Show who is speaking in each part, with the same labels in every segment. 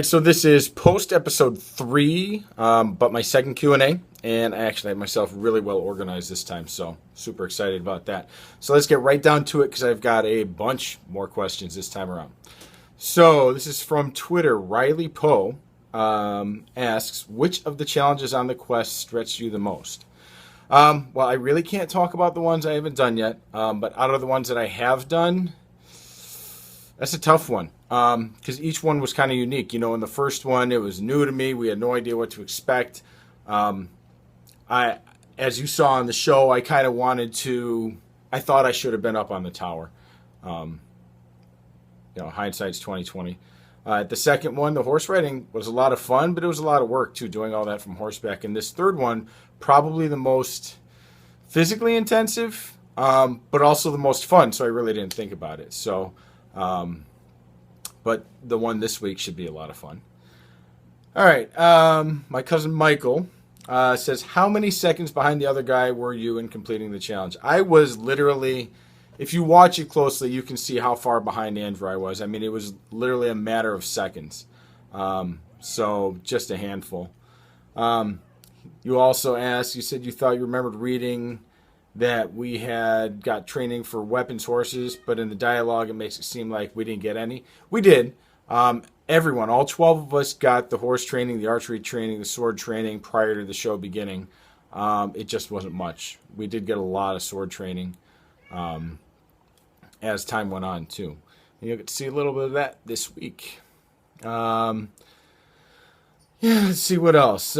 Speaker 1: right, so this is post episode 3, but my second Q&A, and I actually had myself really well organized this time, so super excited about that. So let's get right down to it because I've got a bunch more questions this time around. So this is from Twitter. Riley Poe asks, which of the challenges on the quest stretched you the most? Well, I really can't talk about the ones I haven't done yet, but out of the ones that I have done, that's a tough one, because each one was kind of unique. You know, in the first one, it was new to me. We had no idea what to expect. As you saw on the show, I kind of I thought I should have been up on the tower. Hindsight's 2020. The second one, the horse riding, was a lot of fun, but it was a lot of work, too, doing all that from horseback. And this third one, probably the most physically intensive, but also the most fun, so I really didn't think about it. So, but the one this week should be a lot of fun. All right, my cousin Michael says, how many seconds behind the other guy were you in completing the challenge? I was literally... If you watch it closely, you can see how far behind Andrew I was. I mean, it was literally a matter of seconds. So just a handful. You also asked, you said you thought you remembered reading that we had got training for weapons horses, but in the dialogue it makes it seem like we didn't get any. We did. Everyone, all 12 of us got the horse training, the archery training, the sword training prior to the show beginning. It just wasn't much. We did get a lot of sword training. As time went on, too. And you'll get to see a little bit of that this week. Let's see what else.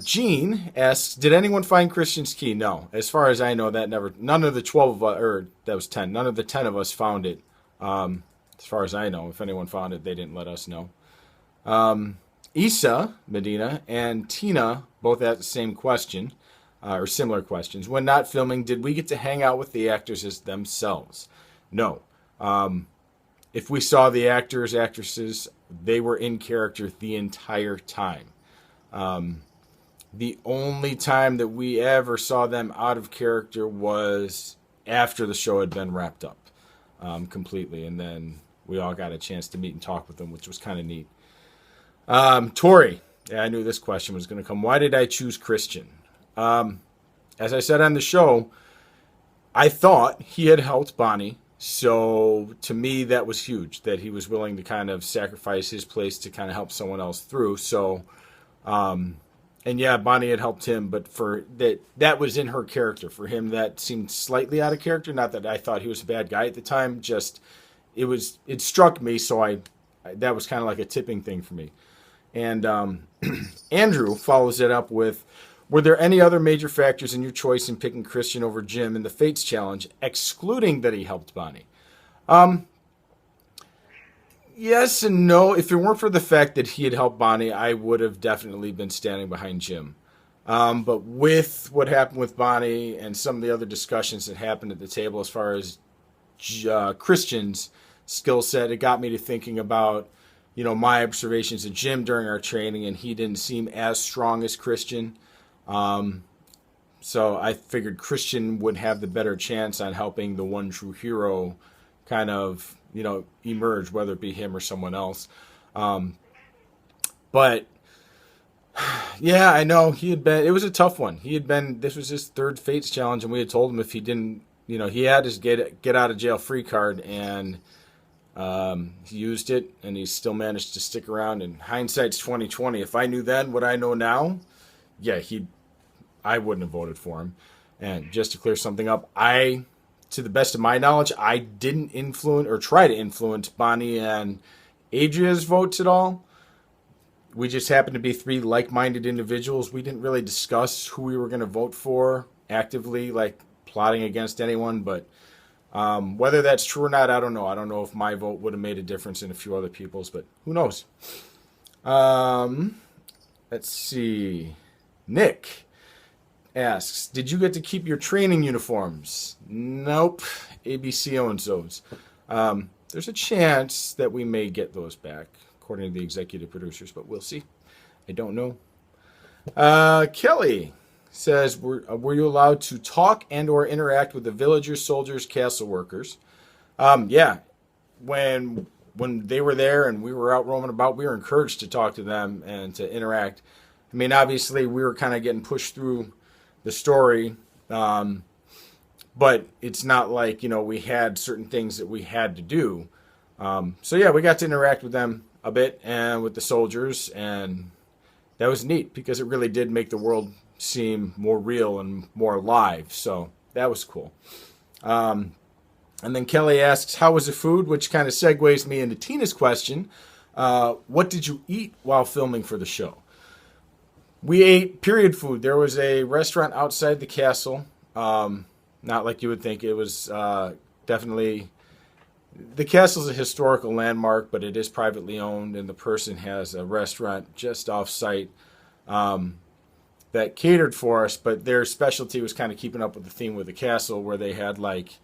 Speaker 1: Gene asks, did anyone find Christian's key? No. As far as I know, none of the 12 of us, or that was 10, none of the 10 of us found it. As far as I know, if anyone found it, they didn't let us know. Isa, Medina, and Tina both asked the same question, or similar questions. When not filming, did we get to hang out with the actors as themselves? No. If we saw the actors, actresses, they were in character the entire time. The only time that we ever saw them out of character was after the show had been wrapped up completely. And then we all got a chance to meet and talk with them, which was kind of neat. Tori, I knew this question was going to come. Why did I choose Christian? As I said on the show, I thought he had helped Bonnie. So to me, that was huge, that he was willing to kind of sacrifice his place to kind of help someone else through. So, and yeah, Bonnie had helped him, but for that was in her character. For him, that seemed slightly out of character. Not that I thought he was a bad guy at the time, just it struck me. So that was kind of like a tipping thing for me. And Andrew follows it up with, were there any other major factors in your choice in picking Christian over Jim in the Fates Challenge, excluding that he helped Bonnie? Yes and no. If it weren't for the fact that he had helped Bonnie, I would have definitely been standing behind Jim. But with what happened with Bonnie and some of the other discussions that happened at the table as far as Christian's skill set, it got me to thinking about, my observations of Jim during our training, and he didn't seem as strong as Christian. So I figured Christian would have the better chance on helping the one true hero kind of, emerge, whether it be him or someone else. But yeah, I know it was a tough one. This was his third Fates challenge, and we had told him if he didn't, he had his get out of jail free card, and he used it, and he still managed to stick around. And hindsight's 2020. If I knew then what I know now, yeah, I wouldn't have voted for him. And just to clear something up, to the best of my knowledge, I didn't influence or try to influence Bonnie and Adria's votes at all. We just happened to be 3 like-minded individuals. We didn't really discuss who we were going to vote for actively, like plotting against anyone. But whether that's true or not, I don't know. I don't know if my vote would have made a difference in a few other people's, but who knows? Let's see. Nick asks, did you get to keep your training uniforms? Nope. ABC owns those. There's a chance that we may get those back, according to the executive producers, but we'll see. I don't know. Kelly says, were you allowed to talk and or interact with the villagers, soldiers, castle workers? Yeah. When when they were there and we were out roaming about, we were encouraged to talk to them and to interact. I mean, obviously, we were kind of getting pushed through the story, but it's not like, we had certain things that we had to do. So yeah, we got to interact with them a bit and with the soldiers, and that was neat because it really did make the world seem more real and more alive. So that was cool. And then Kelly asks, how was the food? Which kind of segues me into Tina's question. What did you eat while filming for the show? We ate period food. There was a restaurant outside the castle. Not like you would think. It was definitely... The castle's a historical landmark, but it is privately owned, and the person has a restaurant just off-site that catered for us, but their specialty was kind of keeping up with the theme with the castle, where they had like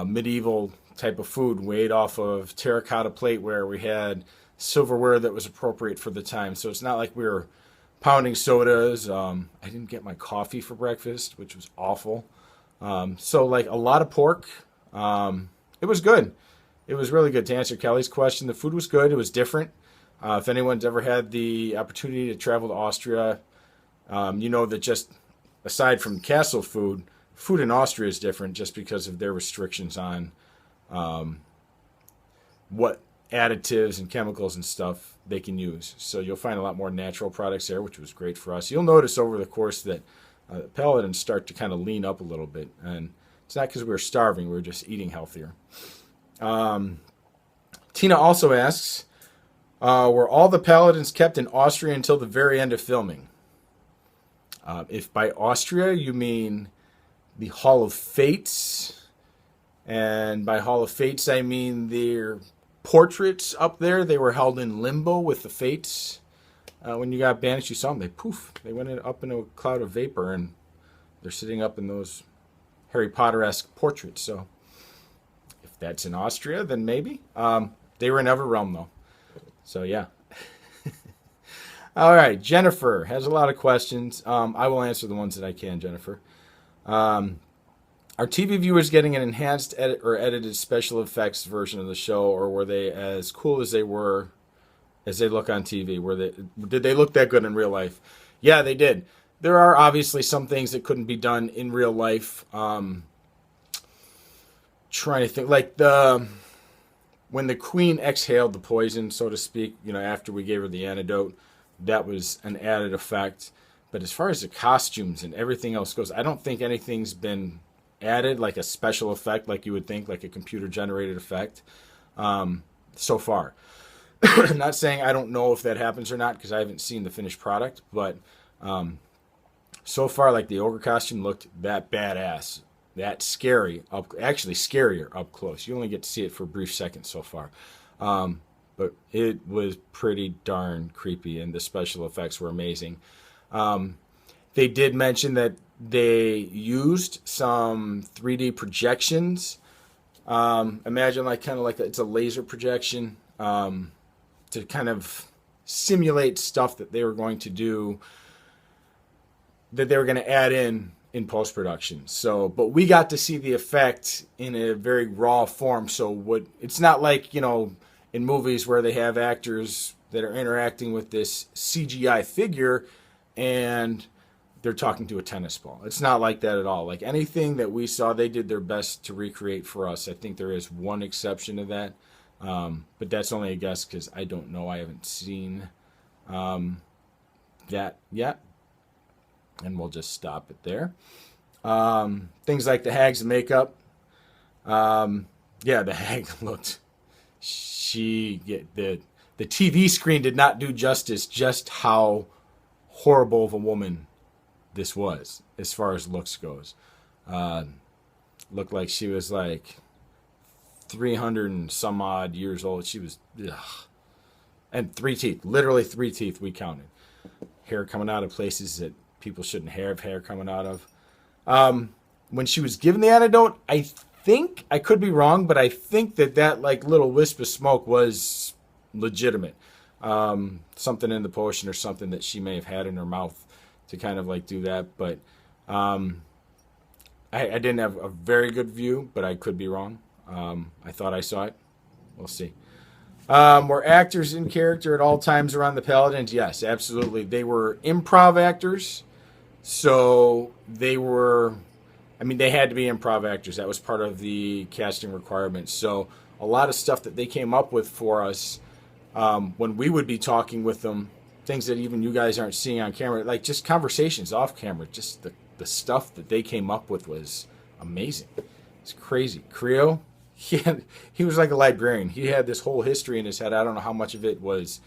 Speaker 1: medieval type of food. We ate off of terracotta plateware. We had silverware that was appropriate for the time, so it's not like we were pounding sodas. I didn't get my coffee for breakfast, which was awful. So like a lot of pork. It was good. It was really good. To answer Kelly's question, the food was good. It was different. If anyone's ever had the opportunity to travel to Austria, you know that just aside from castle food, food in Austria is different just because of their restrictions on what additives and chemicals and stuff they can use. So you'll find a lot more natural products there, which was great for us. You'll notice over the course that Paladins start to kind of lean up a little bit, and it's not because we were starving, we were just eating healthier. Tina also asks, were all the Paladins kept in Austria until the very end of filming? If by Austria you mean the Hall of Fates, and by Hall of Fates I mean their portraits up there, they were held in limbo with the Fates. When you got banished, you saw them, they went up into a cloud of vapor, and they're sitting up in those Harry Potter-esque portraits. So if that's in Austria, then maybe. They were in Everrealm, though. So yeah. All right, Jennifer has a lot of questions. I will answer the ones that I can, Jennifer. Are TV viewers getting an enhanced edit or edited special effects version of the show, or were they as cool as they look on TV? Did they look that good in real life? Yeah, they did. There are obviously some things that couldn't be done in real life. Trying to think, like when the queen exhaled the poison, so to speak, after we gave her the antidote, that was an added effect. But as far as the costumes and everything else goes, I don't think anything's been added, like a special effect, like you would think, like a computer-generated effect, so far. I'm not saying I don't know if that happens or not, because I haven't seen the finished product, but so far, like the ogre costume looked that badass, that scary, actually scarier up close. You only get to see it for a brief second so far. But it was pretty darn creepy, and the special effects were amazing. They did mention that they used some 3D projections. Imagine it's a laser projection to kind of simulate stuff that they were going to do, that they were going to add in post-production. So, but we got to see the effect in a very raw form. So it's not like, in movies where they have actors that are interacting with this CGI figure and they're talking to a tennis ball. It's not like that at all. Like anything that we saw, they did their best to recreate for us. I think there is one exception to that. But that's only a guess because I don't know. I haven't seen that yet. And we'll just stop it there. Things like the hag's makeup. The hag looked... The TV screen did not do justice just how horrible of a woman this was as far as looks goes. Looked like she was like 300 and some odd years old. She was, and 3 teeth, literally 3 teeth we counted. Hair coming out of places that people shouldn't have hair coming out of. When she was given the antidote, I think, I could be wrong, but I think that like little wisp of smoke was legitimate. Something in the potion or something that she may have had in her mouth to kind of like do that. But I didn't have a very good view, but I could be wrong. I thought I saw it. We'll see. Were actors in character at all times around the Paladins? Yes, absolutely. They were improv actors, so they were. I mean, they had to be improv actors. That was part of the casting requirements. So a lot of stuff that they came up with for us when we would be talking with them, things that even you guys aren't seeing on camera, like just conversations off camera, just the stuff that they came up with was amazing. It's crazy. Creo, he was like a librarian. He had this whole history in his head. I don't know how much of it was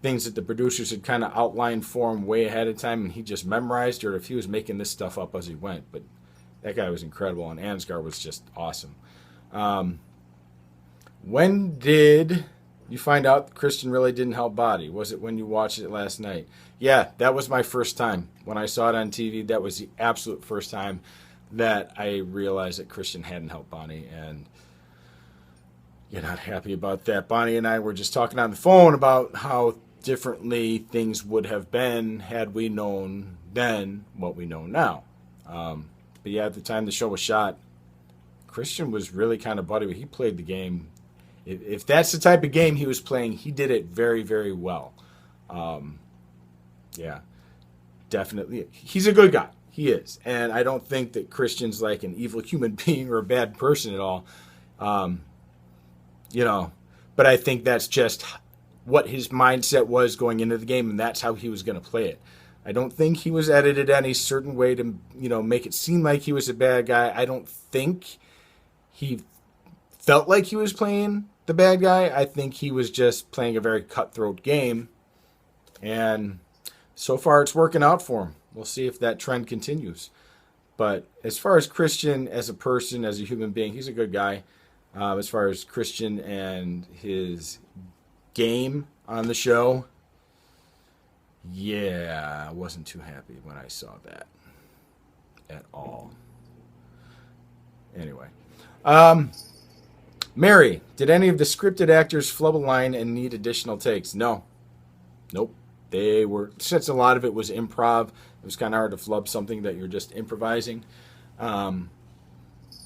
Speaker 1: things that the producers had kind of outlined for him way ahead of time, and he just memorized, or if he was making this stuff up as he went. But that guy was incredible, and Ansgar was just awesome. When did you find out Christian really didn't help Body? Was it when you watched it last night? Yeah, that was my first time. When I saw it on TV, that was the absolute first time that I realized that Christian hadn't helped Bonnie, and you're not happy about that. Bonnie and I were just talking on the phone about how differently things would have been had we known then what we know now. But yeah, at the time the show was shot, Christian was really kind of buddy. He played the game. If that's the type of game he was playing, he did it very, very well. Yeah, definitely. He's a good guy. He is. And I don't think that Christian's like an evil human being or a bad person at all. But I think that's just what his mindset was going into the game, and that's how he was going to play it. I don't think he was edited any certain way to, make it seem like he was a bad guy. I don't think he felt like he was playing the bad guy. I think he was just playing a very cutthroat game, and so far it's working out for him. We'll see if that trend continues. But as far as Christian as a person, as a human being, he's a good guy. As far as Christian and his game on the show, yeah, I wasn't too happy when I saw that at all. Anyway. Mary, did any of the scripted actors flub a line and need additional takes? No. Nope. They were, since a lot of it was improv, it was kind of hard to flub something that you're just improvising. But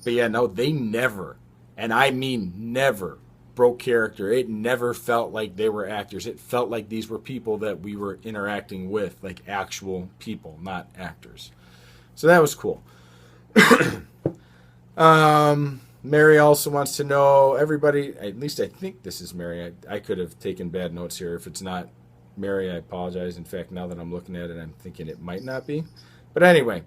Speaker 1: yeah, no, they never, and I mean never, broke character. It never felt like they were actors. It felt like these were people that we were interacting with, like actual people, not actors. So that was cool. Mary also wants to know, everybody, at least I think this is Mary. I could have taken bad notes here. If it's not Mary, I apologize. In fact, now that I'm looking at it, I'm thinking it might not be. But anyway,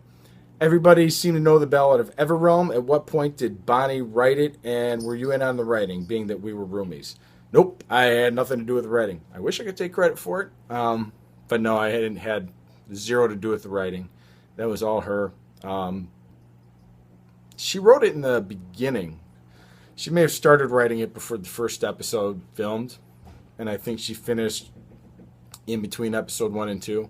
Speaker 1: everybody seemed to know the Ballad of Everrealm. At what point did Bonnie write it, and were you in on the writing, being that we were roomies? Nope, I had nothing to do with the writing. I wish I could take credit for it, but no, I had zero to do with the writing. That was all her. She wrote it in the beginning. She may have started writing it before the first episode filmed, and I think she finished in between episode 1 and 2.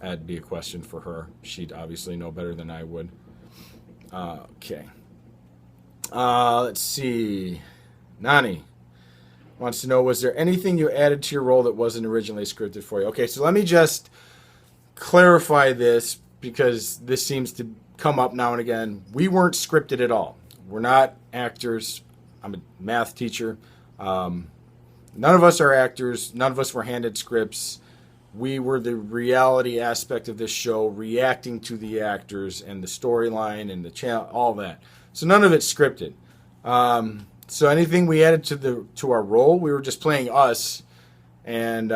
Speaker 1: That'd be a question for her. She'd obviously know better than I would. Okay. Let's see. Nani wants to know, was there anything you added to your role that wasn't originally scripted for you? Okay, so let me just clarify this, because this seems to come up now and again. We weren't scripted at all. We're not actors. I'm a math teacher. None of us are actors. None of us were handed scripts. We were the reality aspect of this show, reacting to the actors and the storyline and the channel, all that. So none of it's scripted. So anything we added to our role, we were just playing us, and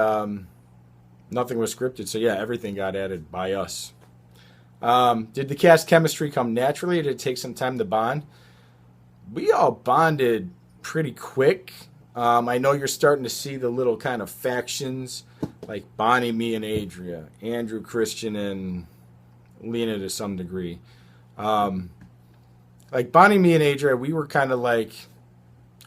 Speaker 1: nothing was scripted. So yeah, everything got added by us. Did the cast chemistry come naturally, or did it take some time to bond? We all bonded pretty quick. I know you're starting to see the little kind of factions, like Bonnie, me, and Adria, Andrew, Christian, and Lena to some degree. Like Bonnie, me, and Adria, we were kind of like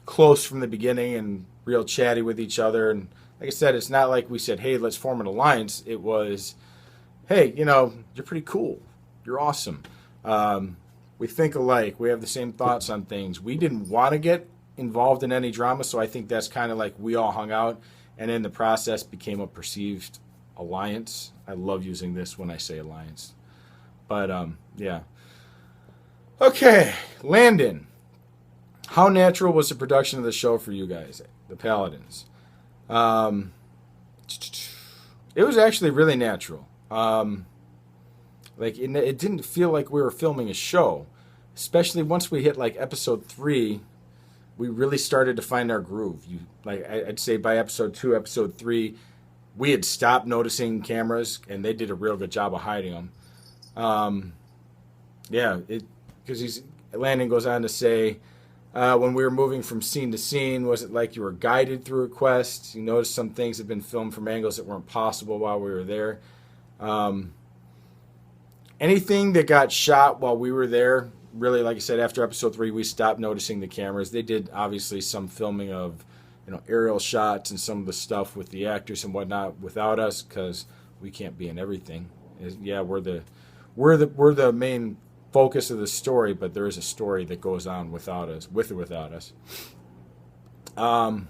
Speaker 1: close from the beginning and real chatty with each other. And like I said, it's not like we said, hey, let's form an alliance. It was, hey, you're pretty cool. You're awesome. We think alike. We have the same thoughts on things. We didn't want to get involved in any drama, so I think that's kind of like we all hung out, and in the process became a perceived alliance. I love using this when I say alliance. But, yeah. Okay, Landon. How natural was the production of the show for you guys? the Paladins. It was actually really natural. It didn't feel like we were filming a show, especially once we hit like episode 3. We really started to find our groove. I'd say by episode 2, episode 3, we had stopped noticing cameras, and they did a real good job of hiding them. Because Landon goes on to say, when we were moving from scene to scene, was it like you were guided through a quest? You noticed some things had been filmed from angles that weren't possible while we were there. Anything that got shot while we were there, really, like I said, after episode 3, we stopped noticing the cameras. They did, obviously, some filming of aerial shots and some of the stuff with the actors and whatnot without us, because we can't be in everything. Yeah, we're the main focus of the story, but there is a story that goes on without us, with or without us. It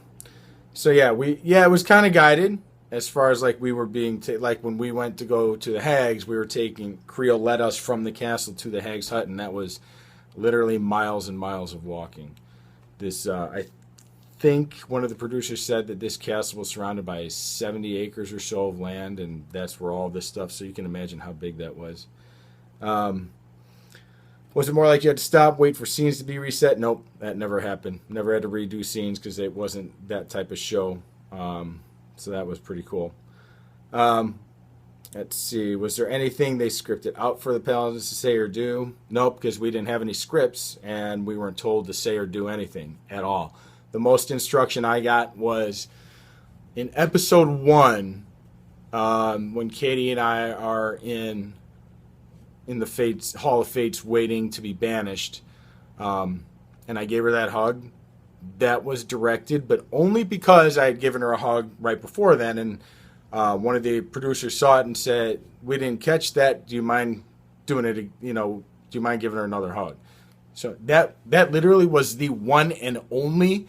Speaker 1: was kind of guided as far as like we were being like when we went to go to the Hags, we were taking Creel led us from the castle to the Hags hut, and that was literally miles and miles of walking. This I think one of the producers said that this castle was surrounded by 70 acres or so of land, and that's where all this stuff, so you can imagine how big that was. Was it more like you had to stop, wait for scenes to be reset? Nope, that never happened. Never had to redo scenes because it wasn't that type of show. So that was pretty cool. Let's see. Was there anything they scripted out for the Paladins to say or do? Nope, because we didn't have any scripts and we weren't told to say or do anything at all. The most instruction I got was in episode 1, when Katie and I are in the Fates Hall of Fates waiting to be banished, and I gave her that hug. That was directed, but only because I had given her a hug right before then, and one of the producers saw it and said, "We didn't catch that. Do you mind doing it? Do you mind giving her another hug?" So that literally was the one and only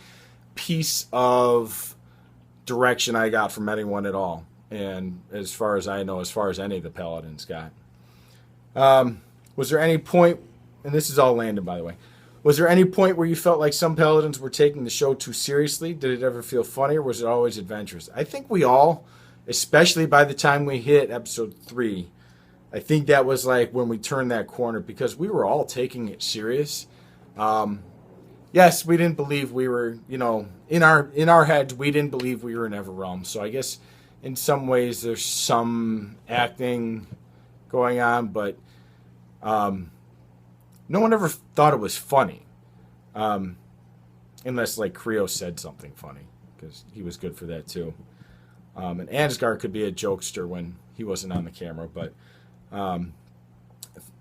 Speaker 1: piece of direction I got from anyone at all, and as far as I know, as far as any of the Paladins got. Was there any point, and this is all Landon, by the way, was there any point where you felt like some Paladins were taking the show too seriously? Did it ever feel funny, or was it always adventurous? I think we all, especially by the time we hit episode 3, I think that was like when we turned that corner, because we were all taking it serious. Yes, we didn't believe we were, in our heads, we didn't believe we were in Everrealm. So I guess in some ways there's some acting going on, but no one ever thought it was funny, unless like Creo said something funny, because he was good for that too. And Ansgar could be a jokester when he wasn't on the camera, but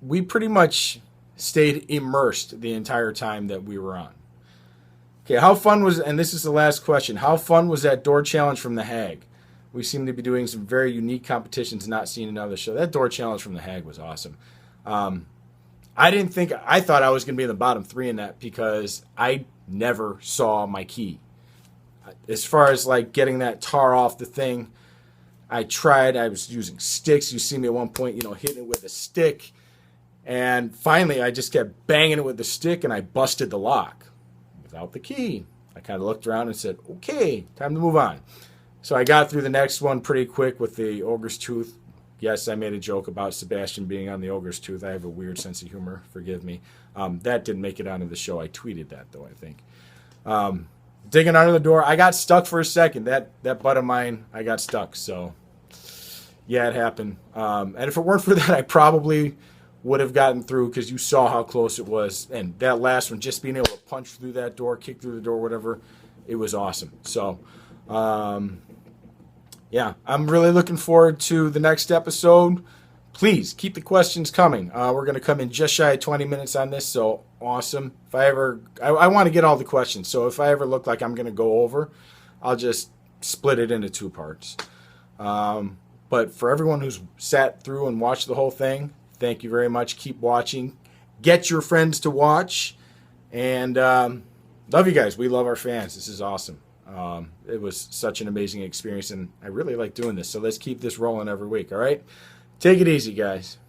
Speaker 1: we pretty much stayed immersed the entire time that we were on. Okay, how fun was, and this is the last question, how fun was that door challenge from the Hag? We seem to be doing some very unique competitions not seen in other shows. That door challenge from the Hag was awesome. I thought I was going to be in the bottom 3 in that, because I never saw my key. As far as like getting that tar off the thing, I tried. I was using sticks. You see me at one point, hitting it with a stick. And finally, I just kept banging it with the stick, and I busted the lock without the key. I kind of looked around and said, okay, time to move on. So I got through the next one pretty quick with the Ogre's Tooth. Yes, I made a joke about Sebastian being on the Ogre's Tooth. I have a weird sense of humor. Forgive me. That didn't make it onto the show. I tweeted that, though, I think. Digging under the door. I got stuck for a second. That butt of mine, I got stuck. So, yeah, it happened. And if it weren't for that, I probably would have gotten through, because you saw how close it was. And that last one, just being able to punch through that door, kick through the door, whatever, it was awesome. So, yeah, I'm really looking forward to the next episode. Please keep the questions coming. We're going to come in just shy of 20 minutes on this, so awesome. If I want to get all the questions, so if I ever look like I'm going to go over, I'll just split it into 2 parts. But for everyone who's sat through and watched the whole thing, thank you very much. Keep watching. Get your friends to watch. And love you guys. We love our fans. This is awesome. It was such an amazing experience, and I really like doing this. So let's keep this rolling every week, all right? Take it easy, guys.